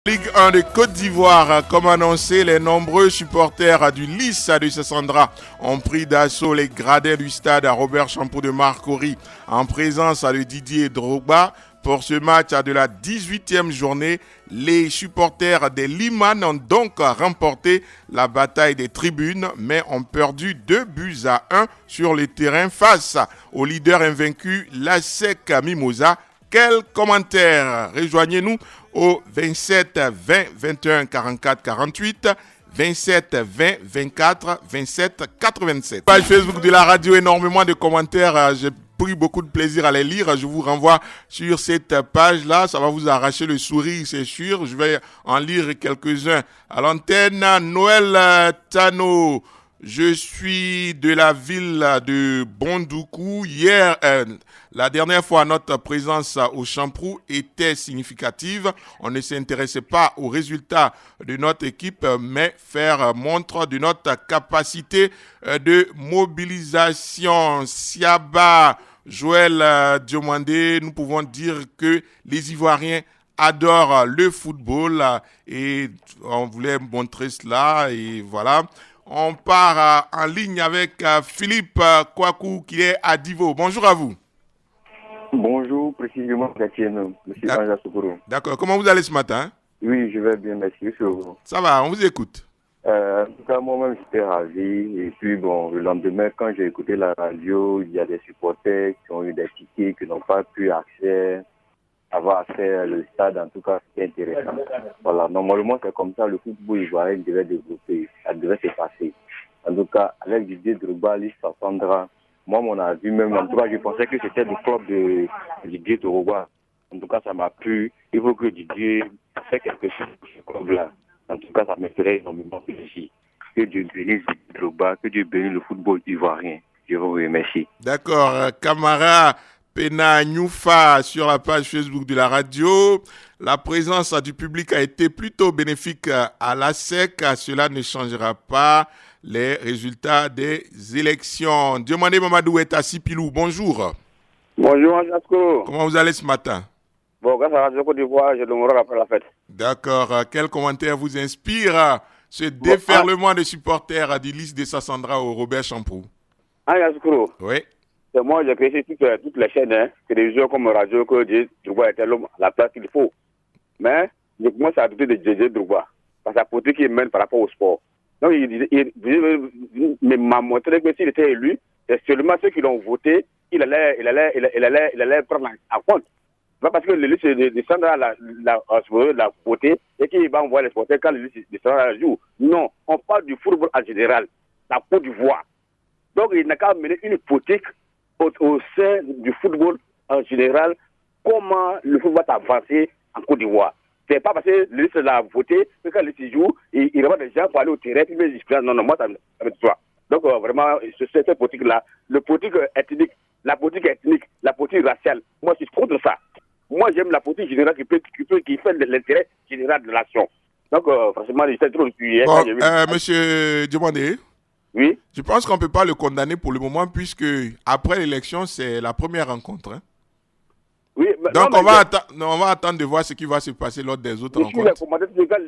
Ligue 1 de Côte d'Ivoire, comme annoncé, les nombreux supporters du Lys de Sassandra ont pris d'assaut les gradins du stade à Robert Champoux de Marcory en présence de Didier Drogba. Pour ce match de la 18e journée, les supporters des Liman ont donc remporté la bataille des tribunes, mais ont perdu 2-1 sur le terrain face au leader invaincu, l'ASEC Mimosa. Quels commentaires? Rejoignez-nous au 27 20 21 44 48, 27 20 24 27 87. Page Facebook de la radio, énormément de commentaires. J'ai pris beaucoup de plaisir à les lire. Je vous renvoie sur cette page-là. Ça va vous arracher le sourire, c'est sûr. Je vais en lire quelques-uns. À l'antenne, Noël Tano. Je suis de la ville de Bondoukou. Hier, la dernière fois, notre présence au Champoux était significative. On ne s'intéressait pas aux résultats de notre équipe, mais faire montre de notre capacité de mobilisation. Siaba, Joël Diomandé, nous pouvons dire que les Ivoiriens adorent le football et on voulait montrer cela et voilà. On part en ligne avec Philippe Kouakou qui est à Divo. Bonjour à vous. Bonjour, précisément, Etienne, monsieur Anja Soukoro. D'accord. Comment vous allez ce matin? Oui, je vais bien, merci. Ça va, on vous écoute. En tout cas, moi-même, j'étais ravi. Et puis, bon, le lendemain, quand j'ai écouté la radio, il y a des supporters qui ont eu des tickets, qui n'ont pas pu avoir accès à le stade. En tout cas, c'était intéressant. Voilà, normalement, c'est comme ça, le football ivoirien devait développer, ça devait se passer. En tout cas, avec Didier Drogba, Lys Sassandra, moi, mon avis même, en tout cas, je pensais que c'était le club de Didier Drogba. En tout cas, ça m'a plu. Il faut que Didier fasse quelque chose pour ce club-là. En tout cas, ça me ferait énormément plaisir. Que Dieu bénisse Didier Drogba, que Dieu bénisse le football ivoirien. Je vous remercie. D'accord. Camara Pena Nyoufa sur la page Facebook de la radio. La présence du public a été plutôt bénéfique à l'ASEC. Cela ne changera pas les résultats des élections. Diomandé Mamadou est à Sipilou. Bonjour. Bonjour, Anjasko. Comment vous allez ce matin? Bon, grâce à la radio Côte d'Ivoire, je le après la fête. D'accord. Quel commentaire vous inspire ce déferlement de supporters du Lys de Sassandra au Robert Champoux? Anjasko. Oui. C'est moi, j'ai créé toutes les chaînes, télévision comme radio, que Didier Drogba était l'homme à la place qu'il faut. Mais je commence à douter de Didier Drogba, parce que la politique qu'il mène par rapport au sport. Donc, il m'a montré que s'il était élu, c'est seulement ceux qui l'ont voté, il allait prendre en compte. Pas parce que le Lys descend la voté et qu'il va envoyer les supporters quand le Lys descend la joue. Non, on parle du football en général, la Côte d'Ivoire. Donc, il n'a qu'à mener une politique au sein du football en général, comment le football va avancer en Côte d'Ivoire. C'est pas parce que le Lys l'a voté que quand le Lys joue, il revoit des gens pour aller au terrain, puis il dit non, moi ça me dit. Donc vraiment, cette politique-là, la politique ethnique, la politique raciale, moi je suis contre ça. Moi j'aime la politique générale qui fait l'intérêt général de l'action. Donc franchement, j'étais trop depuis. Bon, monsieur Diomandé. Oui. Je pense qu'on ne peut pas le condamner pour le moment puisque après l'élection, c'est la première rencontre. Hein? Oui, donc on va attendre de voir ce qui va se passer lors des autres rencontres.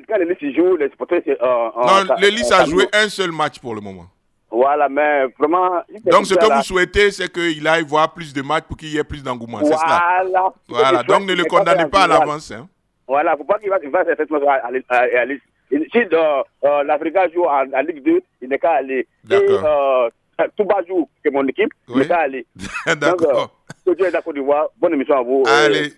Quand le Lys joue, les supporters... non, le Lys a joué un seul match pour le moment. Voilà, mais vraiment... Donc ce que vous souhaitez, c'est qu'il aille voir plus de matchs pour qu'il y ait plus d'engouement, c'est cela? Voilà, donc ne le condamnez pas à l'avance. Hein? Voilà, il ne faut pas qu'il va à Lys. Si l'Africa joue en Ligue 2, il n'est qu'à aller. D'accord. Si Touba joue, c'est mon équipe, il n'est qu'à aller. D'accord. Donc, Dieu est d'accord de voir. Bonne émission à vous. Allez.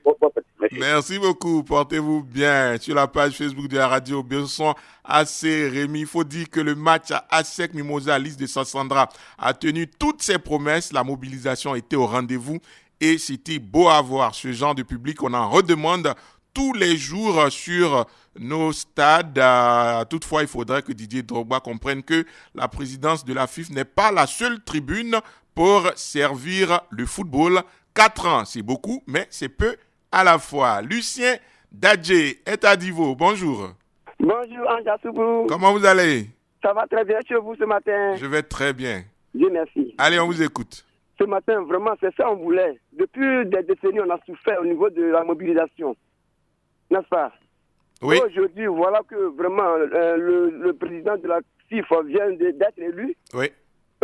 Merci beaucoup. Portez-vous bien. Sur la page Facebook de la radio Besson AC Rémi, il faut dire que le match à ASEC Mimosa Lys de Sassandra a tenu toutes ses promesses. La mobilisation était au rendez-vous et c'était beau à voir. Ce genre de public, on en redemande tous les jours sur nos stades. Toutefois, il faudrait que Didier Drogba comprenne que la présidence de la FIFA n'est pas la seule tribune pour servir le football. 4 ans, c'est beaucoup, mais c'est peu à la fois. Lucien Dadje est à Divo. Bonjour. Bonjour, Anja Soubou. Comment vous allez? Ça va très bien chez vous ce matin? Je vais très bien. Dieu merci. Allez, on vous écoute. Ce matin, vraiment, c'est ça qu'on voulait. Depuis des décennies, on a souffert au niveau de la mobilisation. N'est-ce pas? Oui. Aujourd'hui, voilà que vraiment le président de la CIF vient d'être élu. Oui.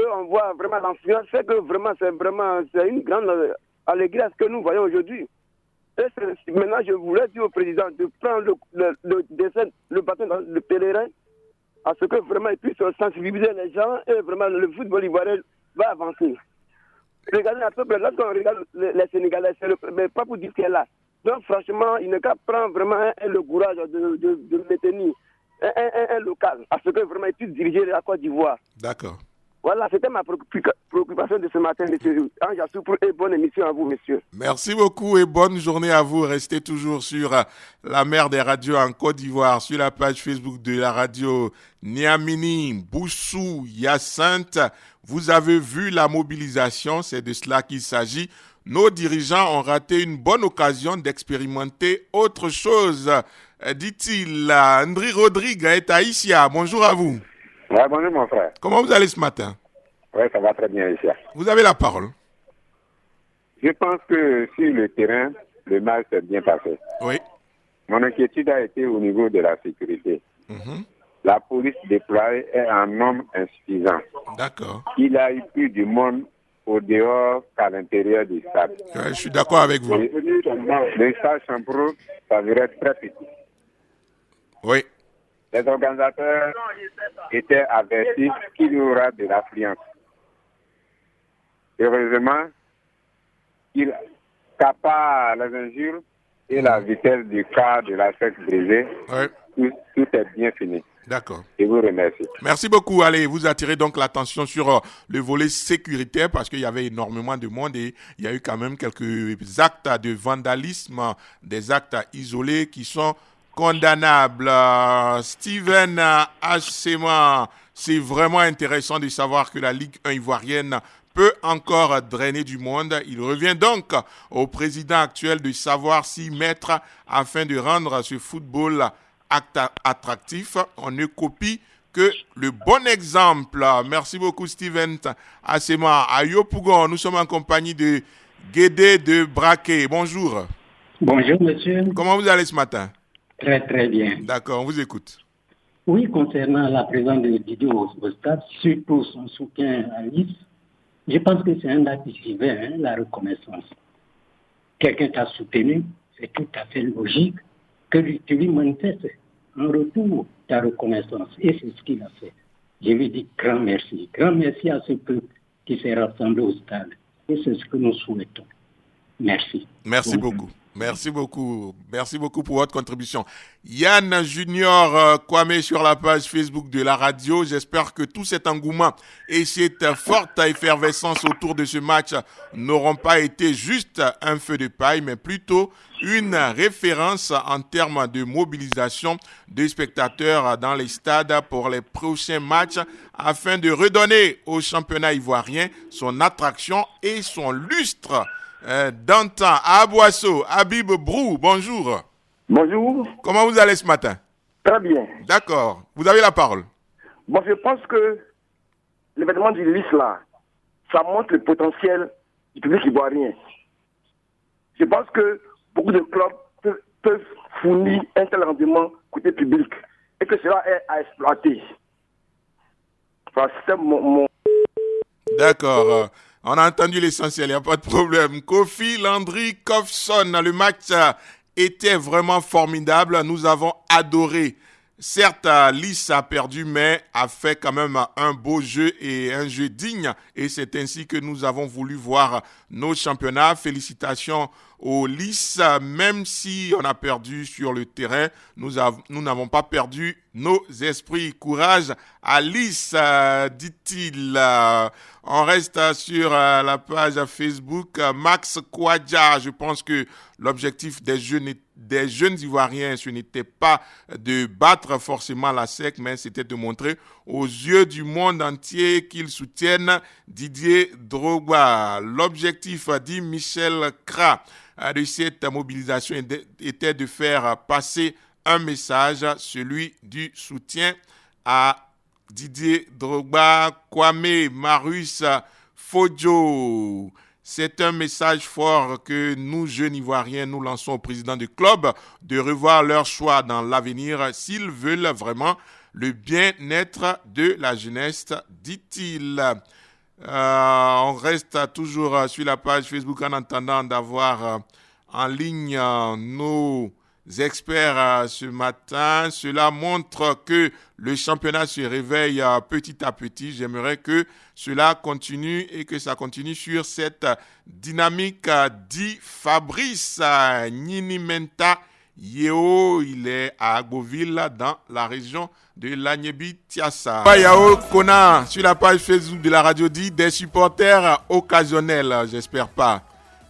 Eux, on voit vraiment l'influence. C'est que vraiment, c'est une grande allégresse que nous voyons aujourd'hui. Et maintenant, je voulais dire au président de prendre le bâton dans le pèlerin, à ce que vraiment il puisse sensibiliser les gens et vraiment le football ivoirien va avancer. Regardez la peuple, lorsqu'on regarde les Sénégalais, mais pas pour dire qu'elle est là. Donc franchement, il n'a qu'à prendre vraiment le courage de maintenir un local, à ce que vraiment il puisse diriger la Côte d'Ivoire. D'accord. Voilà, c'était ma préoccupation de ce matin, monsieur Ange Assoupou, et bonne émission à vous, monsieur. Merci beaucoup et bonne journée à vous. Restez toujours sur la mer des radios en Côte d'Ivoire, sur la page Facebook de la radio Niamini, Boussou, Hyacinthe. Vous avez vu la mobilisation, c'est de cela qu'il s'agit. Nos dirigeants ont raté une bonne occasion d'expérimenter autre chose, dit-il. André Rodrigue est à Isia. Bonjour à vous. Ouais, bonjour mon frère. Comment vous allez ce matin? Ouais, ça va très bien ici. Vous avez la parole. Je pense que sur le terrain, le match s'est bien passé. Oui. Mon inquiétude a été au niveau de la sécurité. La police déployée est en nombre insuffisant. D'accord. Il a eu plus de monde au dehors qu'à l'intérieur du stade. Ouais, je suis d'accord avec vous. Le stade Champrou, ça serait très petit. Oui. Les organisateurs étaient avertis qu'il y aura de l'affluence. Heureusement, il capte les injures et la vitesse du car de la fête brisée. Oui. Tout est bien fini. D'accord. Je vous remercie. Merci beaucoup. Allez, vous attirez donc l'attention sur le volet sécuritaire parce qu'il y avait énormément de monde et il y a eu quand même quelques actes de vandalisme, des actes isolés qui sont condamnables. Steven H. C'est vraiment intéressant de savoir que la Ligue 1 ivoirienne peut encore drainer du monde. Il revient donc au président actuel de savoir s'y mettre afin de rendre ce football attractif. On ne copie que le bon exemple. Merci beaucoup Steven H. À Yopougon, nous sommes en compagnie de Guédé de Braquet. Bonjour. Bonjour monsieur. Comment vous allez ce matin? Très très bien. D'accord, on vous écoute. Oui, concernant la présence de Didier au stade, surtout son soutien à Nice, je pense que c'est un acte civil, la reconnaissance. Quelqu'un t'a soutenu, c'est tout à fait logique que tu lui manifestes en retour ta reconnaissance. Et c'est ce qu'il a fait. Je lui dis grand merci. Grand merci à ce peuple qui s'est rassemblé au stade. Et c'est ce que nous souhaitons. Merci. Merci beaucoup. Merci beaucoup. Merci beaucoup pour votre contribution. Yann Junior Kwame sur la page Facebook de la radio. J'espère que tout cet engouement et cette forte effervescence autour de ce match n'auront pas été juste un feu de paille, mais plutôt une référence en termes de mobilisation des spectateurs dans les stades pour les prochains matchs afin de redonner au championnat ivoirien son attraction et son lustre. D'antan, à Boisseau, Habib Brou, bonjour. Bonjour. Comment vous allez ce matin? Très bien. D'accord, vous avez la parole. Bon, je pense que l'événement du LIS là, ça montre le potentiel du public ivoirien. Je pense que beaucoup de clubs peuvent fournir un tel rendement côté public et que cela est à exploiter. Enfin, c'est mon... D'accord. On a entendu l'essentiel, il n'y a pas de problème. Kofi Landry Kofson, le match était vraiment formidable. Nous avons adoré. Certes, Lys a perdu, mais a fait quand même un beau jeu et un jeu digne. Et c'est ainsi que nous avons voulu voir nos championnats. Félicitations au Lys. Même si on a perdu sur le terrain, nous n'avons pas perdu nos esprits. Courage à Lys, dit-il. On reste sur la page Facebook. Max Kouadja, je pense que l'objectif des jeunes Ivoiriens, ce n'était pas de battre forcément la SEC, mais c'était de montrer aux yeux du monde entier qu'ils soutiennent Didier Drogba. L'objectif, dit Michel Kra, de cette mobilisation était de faire passer un message, celui du soutien à Didier Drogba. Kwame Marius Fojo. C'est un message fort que nous, jeunes Ivoiriens, nous lançons au président du club de revoir leur choix dans l'avenir s'ils veulent vraiment le bien-être de la jeunesse, dit-il. On reste toujours sur la page Facebook en attendant d'avoir en ligne nos experts ce matin. Cela montre que le championnat se réveille petit à petit. J'aimerais que cela continue et que ça continue sur cette dynamique, dit Fabrice Ninimenta Yeo. Il est à Agboville dans la région de l'Agnebi-Tiassa. Yao Kona sur la page Facebook de la radio dit des supporters occasionnels, j'espère pas.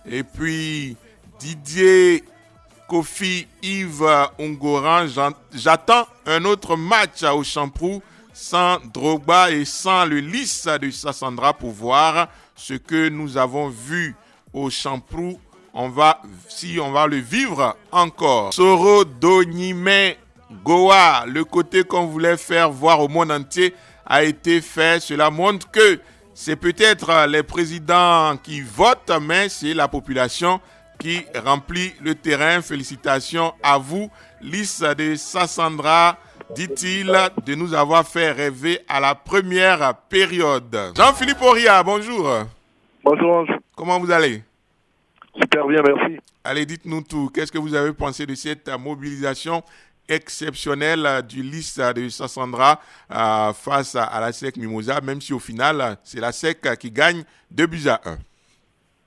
Et puis Didier Kofi Yves Ungoran, j'attends un autre match au Champrou sans Drogba et sans le lys de Sassandra pour voir ce que nous avons vu au Champrou. On va le vivre encore. Soro Donime Goa, le côté qu'on voulait faire voir au monde entier a été fait. Cela montre que c'est peut-être les présidents qui votent, mais c'est la population qui remplit le terrain. Félicitations à vous, Lys de Sassandra, dit-il, de nous avoir fait rêver à la première période. Jean-Philippe Oria, bonjour. Bonjour. Comment vous allez? Super bien, merci. Allez, dites-nous tout. Qu'est-ce que vous avez pensé de cette mobilisation exceptionnelle du Lys de Sassandra face à la SEC Mimosa, même si au final, c'est la SEC qui gagne 2-1.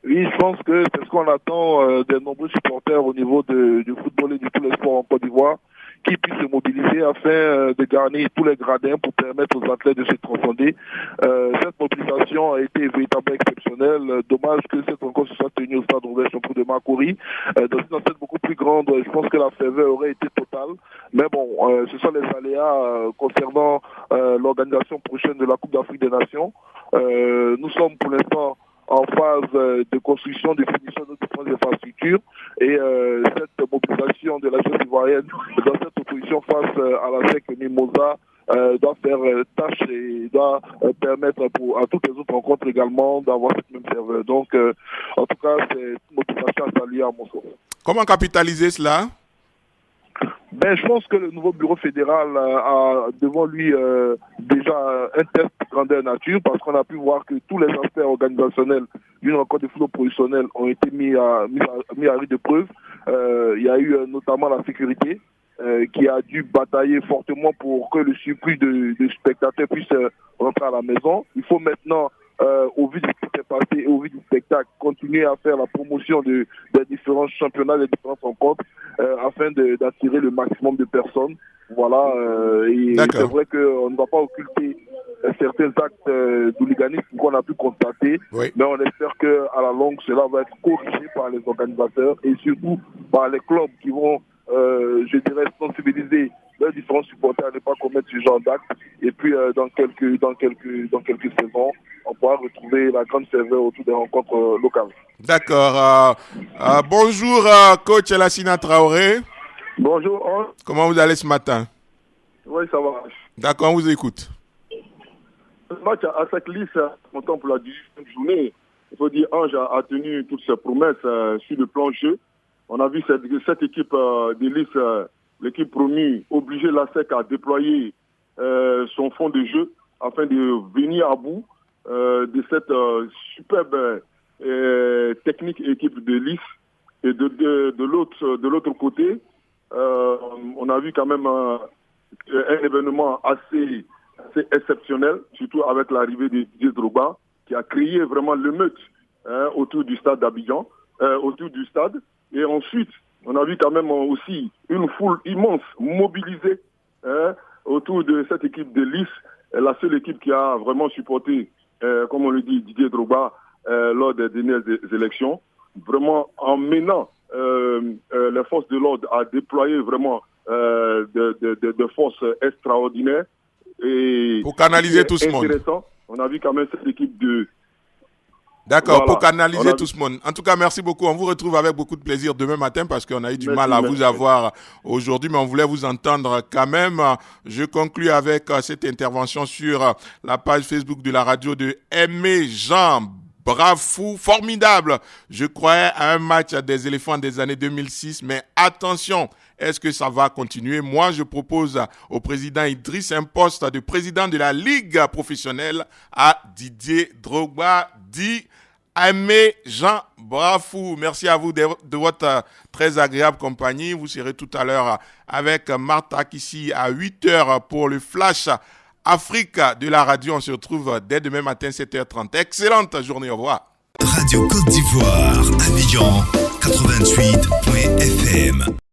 Oui, je pense que c'est ce qu'on attend des nombreux supporters au niveau du football et de tous les sports en Côte d'Ivoire, qui puissent se mobiliser afin de garnir tous les gradins pour permettre aux athlètes de se transcender. Cette mobilisation a été véritablement exceptionnelle. Dommage que cette rencontre se soit tenue au stade Robert Champrou de Marcory. Dans une enceinte beaucoup plus grande, je pense que la ferveur aurait été totale. Mais bon, ce sont les aléas concernant l'organisation prochaine de la Coupe d'Afrique des Nations. Nous sommes pour l'instant en phase de construction, de finition de différentes infrastructures et cette mobilisation de la jeunesse ivoirienne dans cette opposition face à la SEC Mimosa doit faire tâche et doit permettre à toutes les autres rencontres également d'avoir cette même ferveur. Donc, en tout cas, c'est une mobilisation à saluer à mon sens. Comment capitaliser cela? Je pense que le nouveau bureau fédéral a devant lui déjà un test grandeur nature, parce qu'on a pu voir que tous les aspects organisationnels d'une rencontre de football professionnel ont été mis à rude épreuve. Il y a eu notamment la sécurité qui a dû batailler fortement pour que le surplus de spectateurs puisse rentrer à la maison. Il faut maintenant, au vu de ce qui s'est passé et au vu du spectacle, continuer à faire la promotion des différents championnats, des différentes rencontres, afin d'attirer le maximum de personnes. Voilà, et c'est vrai qu'on ne va pas occulter certains actes d'hooliganisme qu'on a pu constater, oui. Mais on espère qu'à la longue, cela va être corrigé par les organisateurs et surtout par les clubs qui vont, je dirais, sensibiliser leurs différents supporters à ne pas commettre ce genre d'actes. Et puis, dans quelques saisons, on pourra retrouver la grande ferveur autour des rencontres locales. D'accord. Bonjour, coach Lassina Traoré. Bonjour. Comment vous allez ce matin? Oui, ça va. D'accord, on vous écoute. Le match à Sec-Lys, content pour la 10e journée. Il faut dire, Ange a tenu toutes ses promesses sur le plan jeu. On a vu cette équipe de Lys, l'équipe promue, obliger la SEC à déployer son fond de jeu afin de venir à bout de cette superbe technique équipe de Lys. Et de l'autre côté, on a vu quand même un événement assez exceptionnel, surtout avec l'arrivée de Didier Drogba, qui a créé vraiment l'émeute autour du stade d'Abidjan, autour du stade. Et ensuite, on a vu quand même aussi une foule immense mobilisée autour de cette équipe de Lys, la seule équipe qui a vraiment supporté, comme on le dit, Didier Drogba lors des dernières élections, vraiment en menant les forces de l'ordre à déployer vraiment de forces extraordinaires. Et pour canaliser tout ce monde. On a vu quand même cette équipe de... D'accord, voilà. Pour canaliser tout ce monde. En tout cas, merci beaucoup. On vous retrouve avec beaucoup de plaisir demain matin parce qu'on a eu du mal à vous avoir aujourd'hui, mais on voulait vous entendre quand même. Je conclus avec cette intervention sur la page Facebook de la radio de Aimé Jean Brafou, formidable. Je croyais à un match des éléphants des années 2006, mais attention, est-ce que ça va continuer? Moi, je propose au président Idriss un poste de président de la Ligue professionnelle à Didier Drogba, dit Aimé Jean Brafou. Merci à vous de votre très agréable compagnie. Vous serez tout à l'heure avec Martha Kissi à 8h pour le Flash Afrique de la radio. On se retrouve dès demain matin 7h30. Excellente journée, au revoir. Radio Côte d'Ivoire, Abidjan 88.fm.